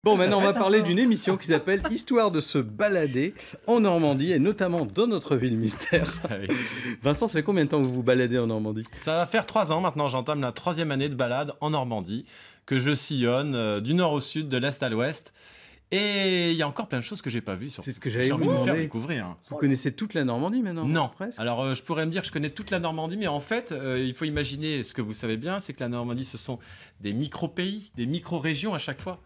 Bon, maintenant, on va parler d'une émission qui s'appelle Histoire de se balader en Normandie et notamment dans notre ville mystère. Ah oui. Vincent, ça fait combien de temps que vous vous baladez en Normandie? Ça va faire 3 ans maintenant, j'entame la 3e année de balade en Normandie, que je sillonne du nord au sud, de l'est à l'ouest. Et il y a encore plein de choses que j'ai pas vues. C'est ce que j'allais J'ai vous envie de vous faire demander. découvrir. Vous connaissez toute la Normandie maintenant? Non. Presque. Alors, je pourrais me dire que je connais toute la Normandie, mais en fait, il faut imaginer, ce que vous savez bien, c'est que la Normandie, ce sont des micro-pays, des micro-régions à chaque fois,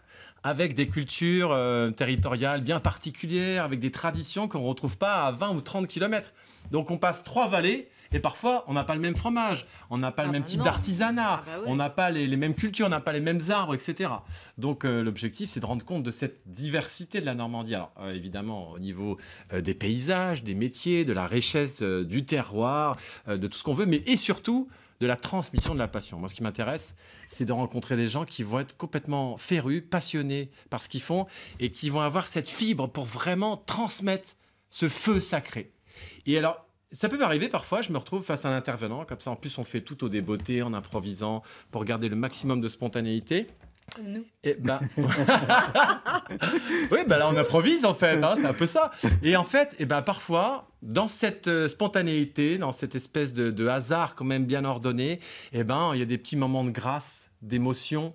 avec des cultures territoriales bien particulières, avec des traditions qu'on ne retrouve pas à 20 ou 30 km. Donc, on passe 3 vallées. Et parfois, on n'a pas le même fromage, on n'a pas le même type d'artisanat, on n'a pas les mêmes cultures, on n'a pas les mêmes arbres, etc. Donc l'objectif, c'est de rendre compte de cette diversité de la Normandie. Alors évidemment, au niveau des paysages, des métiers, de la richesse du terroir, de tout ce qu'on veut, mais et surtout de la transmission de la passion. Moi, ce qui m'intéresse, c'est de rencontrer des gens qui vont être complètement férus, passionnés par ce qu'ils font et qui vont avoir cette fibre pour vraiment transmettre ce feu sacré. Et alors, ça peut m'arriver parfois, je me retrouve face à un intervenant, comme ça en plus on fait tout au débeauté, en improvisant, pour garder le maximum de spontanéité. Comme nous. Et ben... oui, ben là on improvise en fait, hein, c'est un peu ça. Et en fait, et ben parfois, dans cette spontanéité, dans cette espèce de hasard quand même bien ordonné, et ben il y a des petits moments de grâce, d'émotion,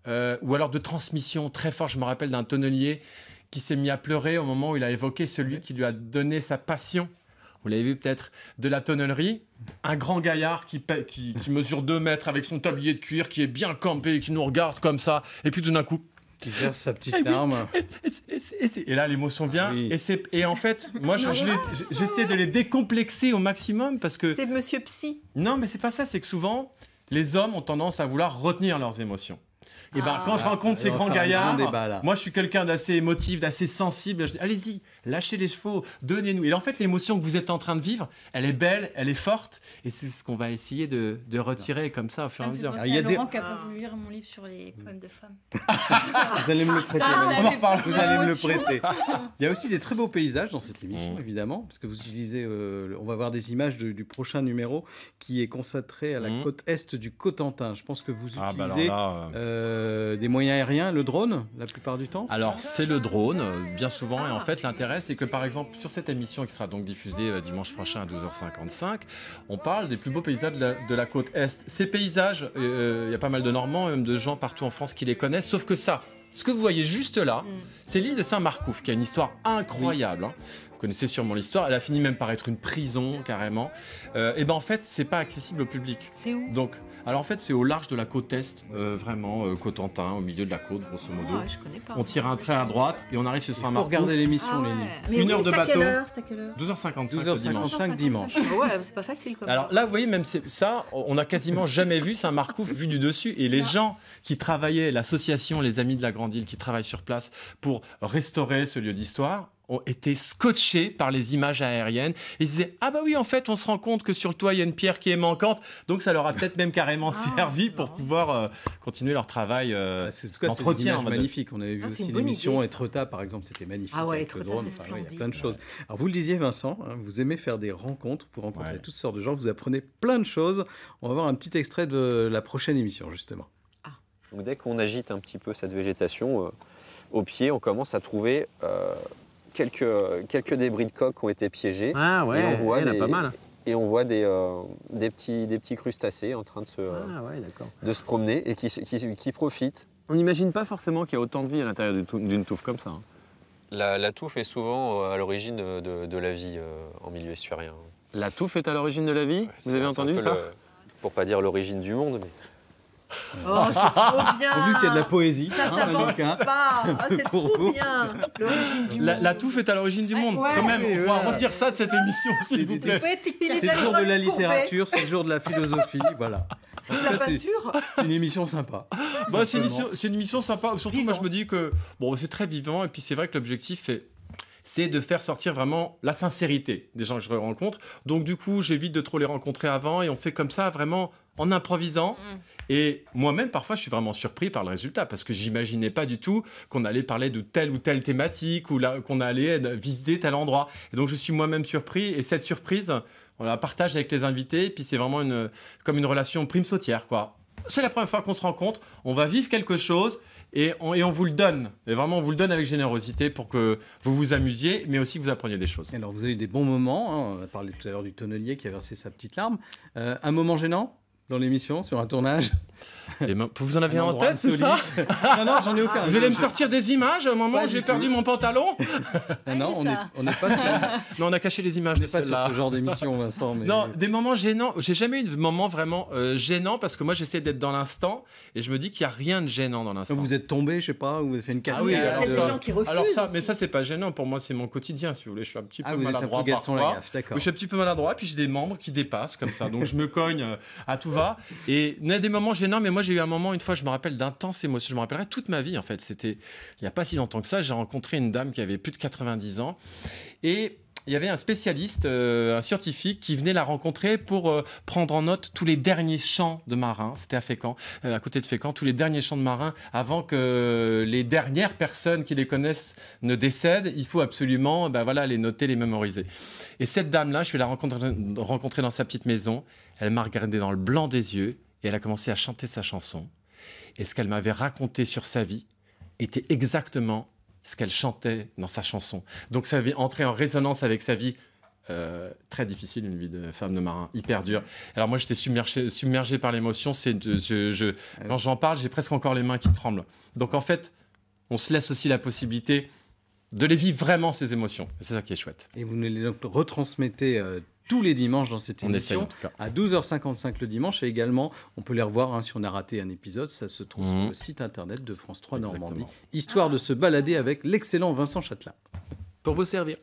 ou alors de transmission très fort. Je me rappelle d'un tonnelier qui s'est mis à pleurer au moment où il a évoqué celui qui lui a donné sa passion. Vous l'avez vu peut-être, de la tonnellerie, un grand gaillard qui mesure 2 mètres avec son tablier de cuir, qui est bien campé et qui nous regarde comme ça, et puis tout d'un coup... Qui verse sa petite larme. Et là, l'émotion vient, oui. Et en fait, moi, j'essaie de les décomplexer au maximum parce que... C'est Monsieur Psy. Non, mais c'est pas ça, c'est que souvent, les hommes ont tendance à vouloir retenir leurs émotions. Et ben, quand je rencontre ces grands gaillards, moi je suis quelqu'un d'assez émotif, d'assez sensible. Je dis allez-y, lâchez les chevaux, donnez-nous. Et en fait, l'émotion que vous êtes en train de vivre, elle est belle, elle est forte, et c'est ce qu'on va essayer de retirer comme ça au fur et à mesure. Il y a Laurent qui a pas voulu lire mon livre sur les poèmes de femmes. Vous allez me le prêter. On en reparle. Vous allez me le prêter. Il y a aussi des très beaux paysages dans cette émission, évidemment, parce que vous utilisez. On va voir des images du prochain numéro qui est consacré à la côte est du Cotentin. Je pense que vous utilisez. Des moyens aériens, le drone, la plupart du temps? Alors, c'est le drone, bien souvent. Et en fait, l'intérêt, c'est que, par exemple, sur cette émission qui sera donc diffusée dimanche prochain à 12h55, on parle des plus beaux paysages de la côte Est. Ces paysages, il y a pas mal de Normands, même de gens partout en France qui les connaissent, sauf que ça, ce que vous voyez juste là, c'est l'île de Saint-Marcouf, qui a une histoire incroyable. Hein. Vous connaissez sûrement l'histoire. Elle a fini même par être une prison, carrément. Et ben en fait, c'est pas accessible au public. C'est où? Donc, alors en fait, c'est au large de la côte Est, vraiment, Cotentin, au milieu de la côte, grosso modo. Je connais pas. On tire un trait à droite et on arrive sur Saint-Marcouf. Pour regarder l'émission, Mais 1 heure de bateau. C'est à quelle heure? 12h55. 12h55 dimanche. Ouais, c'est pas facile quand même. Alors là, vous voyez, même ça, on n'a quasiment jamais vu Saint-Marcouf vu du dessus. Et les gens qui travaillaient, l'association Les Amis de la Grande Île, qui travaillent sur place pour restaurer ce lieu d'histoire, ont été scotchés par les images aériennes. Ils disaient « Ah bah oui, en fait, on se rend compte que sur le toit, il y a une pierre qui est manquante. » Donc ça leur a peut-être même carrément servi pour pouvoir continuer leur travail d'entretien. C'est magnifique. On avait vu aussi l'émission Etretat, par exemple, c'était magnifique. Ah ouais, Etretat, c'est splendide. Il y a plein de choses. Alors vous le disiez, Vincent, hein, vous aimez faire des rencontres, vous rencontrez toutes sortes de gens, vous apprenez plein de choses. On va voir un petit extrait de la prochaine émission, justement. Donc dès qu'on agite un petit peu cette végétation, au pied, on commence à trouver... quelques débris de coques qui ont été piégés. Ah ouais, et on voit il y en a pas mal. Et on voit des petits crustacés en train de se promener et qui profitent. On n'imagine pas forcément qu'il y a autant de vie à l'intérieur d'une touffe comme ça. Hein. La touffe est souvent à l'origine de la vie en milieu estuarien. La touffe est à l'origine de la vie? Vous avez entendu ça? Pour pas dire l'origine du monde, mais... Oh, c'est trop bien! En plus, il y a de la poésie. Ça s'avance pas! Oh, c'est trop bien! La touffe est à l'origine du monde, quand même. On va redire ça de cette émission, s'il vous plaît. C'est le jour de la littérature, c'est le jour de la philosophie, voilà. C'est une émission sympa. Bah, c'est une émission sympa. Surtout, moi, je me dis que bon, c'est très vivant. Et puis, c'est vrai que l'objectif c'est de faire sortir vraiment la sincérité des gens que je rencontre. Donc, du coup, j'évite de trop les rencontrer avant. Et on fait comme ça, vraiment, en improvisant. Et moi-même, parfois, je suis vraiment surpris par le résultat parce que j'imaginais pas du tout qu'on allait parler de telle ou telle thématique ou qu'on allait visiter tel endroit. Et donc, je suis moi-même surpris. Et cette surprise, on la partage avec les invités. Et puis, c'est vraiment comme une relation prime sautière, quoi. C'est la première fois qu'on se rencontre. On va vivre quelque chose. Et on vous le donne. Et vraiment, on vous le donne avec générosité pour que vous vous amusiez, mais aussi que vous appreniez des choses. Alors, vous avez eu des bons moments. Hein. On a parlé tout à l'heure du tonnelier qui a versé sa petite larme. Un moment gênant dans l'émission, sur un tournage? Vous en avez un en tête, c'est ça? Non, j'en ai aucun. Vous allez me sortir des images à un moment où j'ai perdu mon pantalon? Non, on n'est pas sur... Non, on a caché les images de celle-là. Pas sur ce genre d'émission, Vincent. Mais... Non, des moments gênants. J'ai jamais eu de moment vraiment gênant parce que moi, j'essaie d'être dans l'instant et je me dis qu'il n'y a rien de gênant dans l'instant. Vous êtes tombé, je sais pas, ou vous avez fait une cascade. Ah oui, il y a des gens qui refusent. Alors ça, mais ça, c'est pas gênant. Pour moi, c'est mon quotidien, si vous voulez. Je suis un petit peu maladroit Gaston parfois. Lagaffe, d'accord. Je suis un petit peu maladroit, puis j'ai des membres qui dépassent comme ça. Donc je me cogne à tout va. Et il y a des moments gênants, mais moi, j'ai eu un moment, une fois, je me rappelle d'intenses émotions. Je me rappellerai toute ma vie, en fait. C'était il n'y a pas si longtemps que ça. J'ai rencontré une dame qui avait plus de 90 ans. Et il y avait un spécialiste, un scientifique, qui venait la rencontrer pour prendre en note tous les derniers chants de marins. C'était à Fécamp, à côté de Fécamp, tous les derniers chants de marins avant que les dernières personnes qui les connaissent ne décèdent. Il faut absolument les noter, les mémoriser. Et cette dame-là, je vais la rencontrer dans sa petite maison. Elle m'a regardé dans le blanc des yeux et elle a commencé à chanter sa chanson. Et ce qu'elle m'avait raconté sur sa vie était exactement ce qu'elle chantait dans sa chanson. Donc ça avait entré en résonance avec sa vie très difficile, une vie de femme de marin, hyper dure. Alors moi, j'étais submergé par l'émotion. Quand j'en parle, j'ai presque encore les mains qui tremblent. Donc en fait, on se laisse aussi la possibilité de les vivre vraiment, ces émotions. C'est ça qui est chouette. Et vous nous les retransmettez tous les dimanches dans cette émission, à 12h55 le dimanche. Et également, on peut les revoir si on a raté un épisode. Ça se trouve sur le site internet de France 3 Normandie. Histoire de se balader avec l'excellent Vincent Châtelain. Pour vous servir.